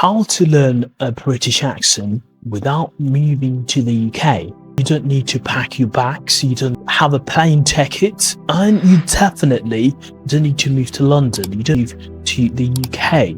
How to learn a British accent without moving to the UK. You don't need to pack your bags, you don't have a plane ticket, and you definitely don't need to move to London. You don't move to the UK,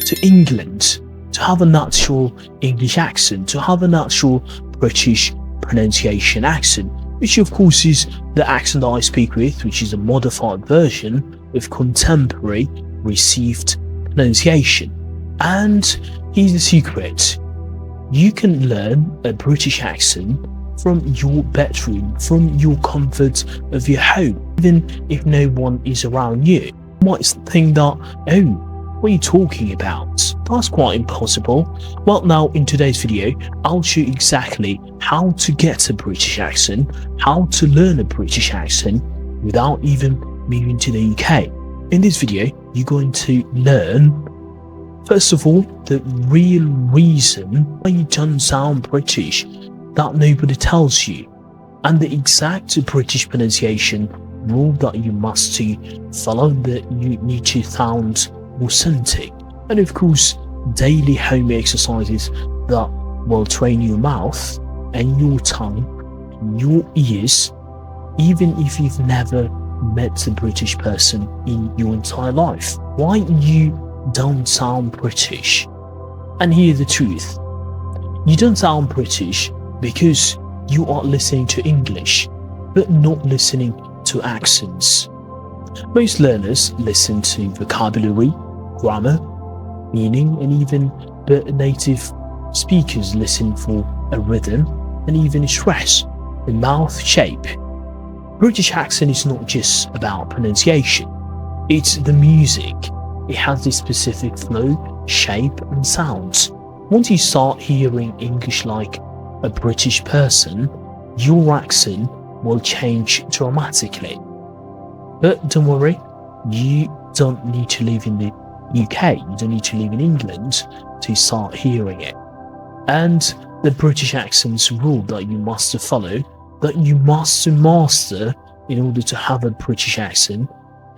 to England, to have a natural English accent, to have a natural British pronunciation accent, which of course is the accent that I speak with, which is a modified version of contemporary received pronunciation. And here's the secret: you can learn a British accent from your bedroom, from your comfort of your home, even if no one is around you. You might think that, oh, what are you talking about? That's quite impossible. Well, now in today's video, I'll show you exactly how to get a British accent, how to learn a British accent without even moving to the UK. In this video, you're going to learn, first of all, the real reason why you don't sound British that nobody tells you, and the exact British pronunciation rule that you must follow, that you need to sound authentic, and of course daily home exercises that will train your mouth and your tongue, your ears, even if you've never met a British person in your entire life. Why you don't sound British? And here's the truth: you don't sound British because you are listening to English but not listening to accents. Most learners listen to vocabulary, grammar, meaning, and even the native speakers listen for a rhythm and even a stress, a mouth shape. British accent is not just about pronunciation, it's the music. It has this specific flow, shape and sounds. Once you start hearing English like a British person, your accent will change dramatically. But don't worry, you don't need to live in the UK, you don't need to live in England to start hearing it. And the British accent's rule that you must follow, that you must master in order to have a British accent.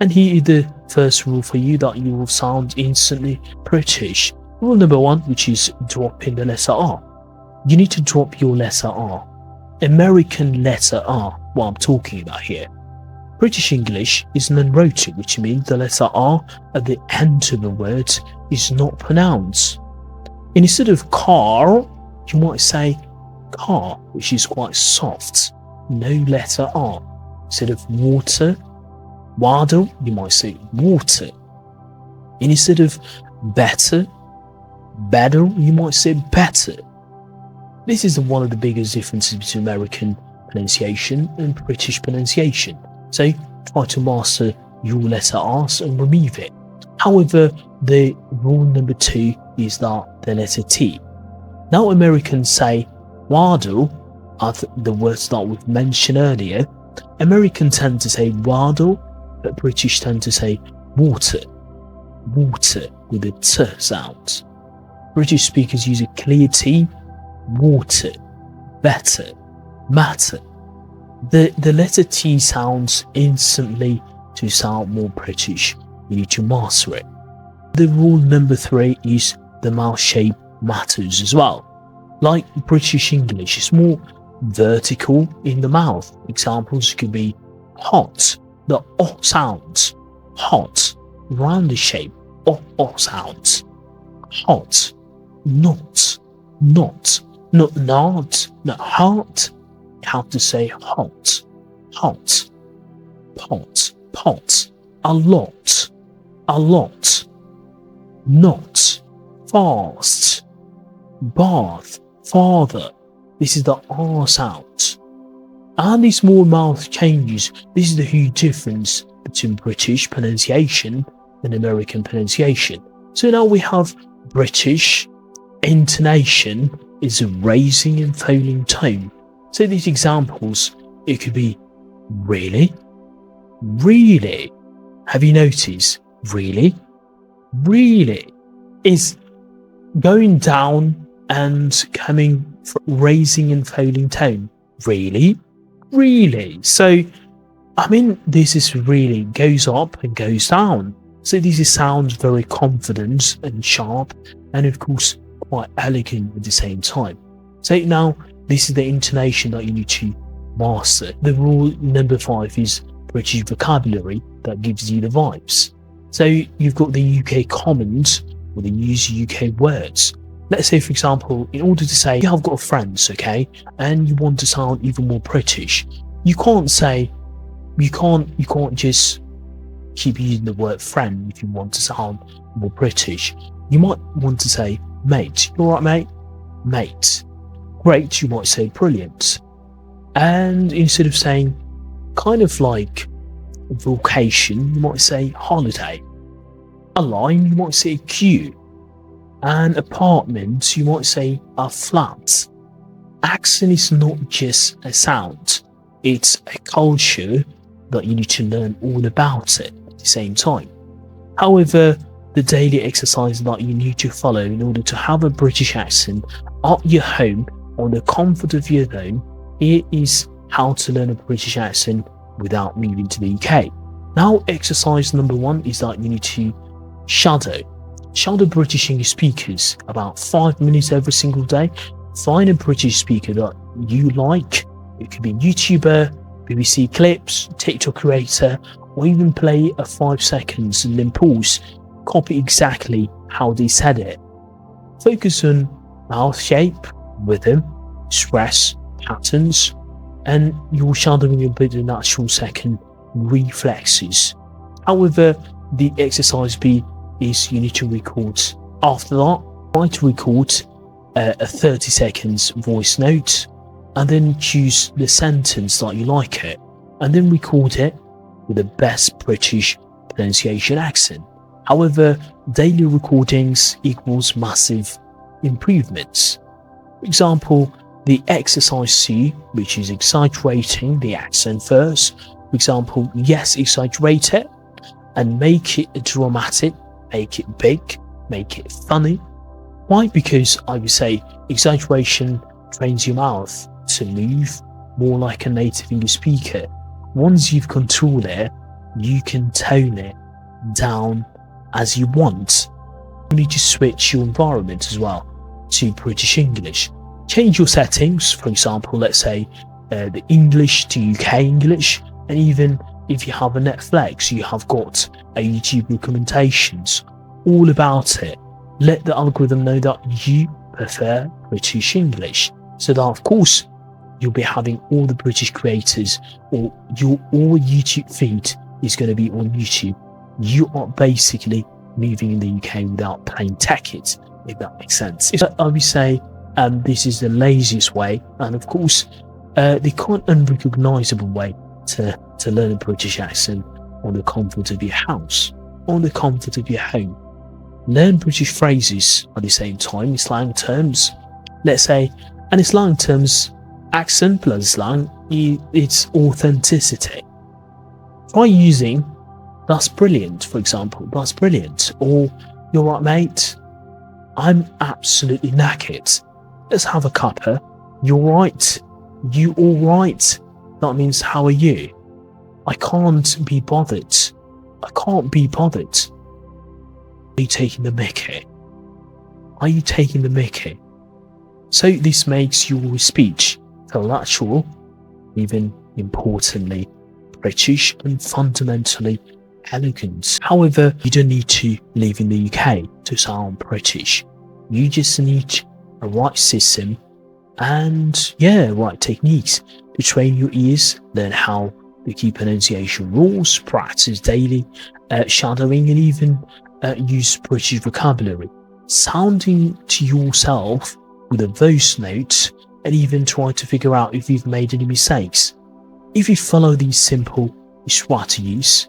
And here is the first rule for you that you will sound instantly British. Rule number one, which is dropping the letter R. You need to drop your letter R. American letter R, what I'm talking about here. British English is non-rhotic, which means the letter R at the end of the word is not pronounced. Instead of car, you might say car, which is quite soft. No letter R. Instead of water, waddle, you might say water. Instead of better, you might say better. This is one of the biggest differences between American pronunciation and British pronunciation. So try to master your letter R's and remove it. However, the rule number two is that the letter T. Now Americans say waddle, as the words that we've mentioned earlier. Americans tend to say waddle, but British tend to say water. Water with a T sound. British speakers use a clear T. Water, better, matter. The letter T sounds instantly to sound more British. You need to master it. The rule number three is the mouth shape matters as well. Like British English, it's more vertical in the mouth. Examples could be hot, the O sound, hot, round the shape, O sounds, hot, not, not hot. You have to say hot, hot, pot, pot, a lot, not, fast, bath, father. This is the R sound. And these small mouth changes, this is the huge difference between British pronunciation and American pronunciation. So now we have British. Intonation is a raising and falling tone. So these examples, it could be really, really. Have you noticed? Really, really is going down and coming from raising and falling tone. Really, really. So, I mean, this is really goes up and goes down. So this sounds very confident and sharp and of course quite elegant at the same time. So now this is the intonation that you need to master. The rule number 5 is British vocabulary that gives you the vibes. So you've got the UK commons, or the use UK words. Let's say, for example, in order to say, yeah, I've got friends, okay, and you want to sound even more British, you can't say, you can't just keep using the word friend if you want to sound more British. You might want to say, mate. You alright, mate? Mate. Great, you might say brilliant. And instead of saying kind of like vocation, you might say holiday. A line, you might say queue. An apartment, you might say a flat. Accent is not just a sound, it's a culture that you need to learn all about it at the same time. However, the daily exercise that you need to follow in order to have a British accent at your home, on the comfort of your home, here is how to learn a British accent without moving to the UK. Now, exercise number 1 is that you need to shadow British English speakers about 5 minutes every single day. Find a British speaker that you like. It could be a YouTuber, BBC Clips, TikTok creator, or even play a 5 seconds and then pause. Copy exactly how they said it. Focus on mouth shape, rhythm, stress, patterns, and you're shadowing a bit of natural second reflexes. However, the exercise B is you need to record. After that, try to record a 30 seconds voice note, and then choose the sentence that you like it, and then record it with the best British pronunciation accent. However, daily recordings equals massive improvements. For example, the exercise C, which is exaggerating the accent first. For example, yes, exaggerate it and make it dramatic, make it big, make it funny. Why? Because I would say exaggeration trains your mouth to move more like a native English speaker. Once you've controlled it, you can tone it down as you want. You need to switch your environment as well to British English. Change your settings, for example, let's say the English to UK English, and even if you have a Netflix, you have got a YouTube recommendations all about it. Let the algorithm know that you prefer British English, so that of course you'll be having all the British creators, or your all YouTube feed is going to be on YouTube. You are basically moving in the UK without paying tickets, if that makes sense. I would say this is the laziest way, and of course the kind of unrecognizable way to learn a British accent on the comfort of your house, on the comfort of your home. Learn British phrases at the same time in slang terms. Let's say, and in slang terms, accent plus slang, it's authenticity. Try using "that's brilliant," for example. That's brilliant. Or, "You're right, mate. I'm absolutely knackered. Let's have a cuppa. You're right. You all right? That means how are you? I can't be bothered. I can't be bothered. Are you taking the mickey? Are you taking the mickey?" So this makes your speech feel natural, even importantly British, and fundamentally elegant. However, you don't need to live in the UK to sound British. You just need a right system and right techniques to train your ears, learn how to keep pronunciation rules, practice daily shadowing, and even use British vocabulary, sounding to yourself with a voice note, and even try to figure out if you've made any mistakes. If you follow these simple strategies,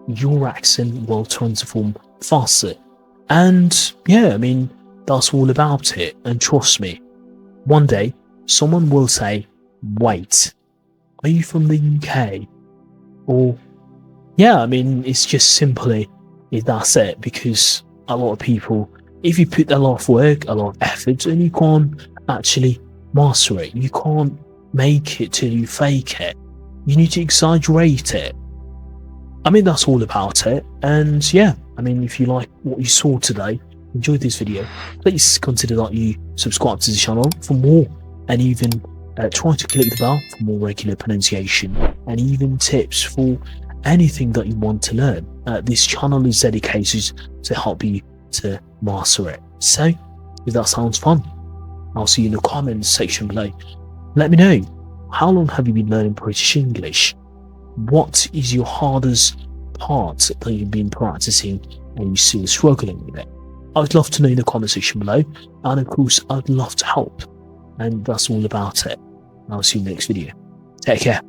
your accent will transform faster. And that's all about it. And trust me, one day someone will say, "Wait, are you from the UK?" Or, it's just simply, that's it. Because a lot of people, if you put a lot of work, a lot of effort, and you can't actually master it, you can't make it till you fake it. You need to exaggerate it. That's all about it. And if you like what you saw today, enjoyed this video, please consider that you subscribe to the channel for more, and even try to click the bell for more regular pronunciation and even tips for anything that you want to learn. This channel is dedicated to help you to master it. So if that sounds fun, I'll see you in the comments section below. Let me know, how long have you been learning British English? What is your hardest part that you've been practicing and you're still struggling with it? I'd love to know in the comment section below, and of course I'd love to help, and that's all about it. I'll see you in the next video. Take care.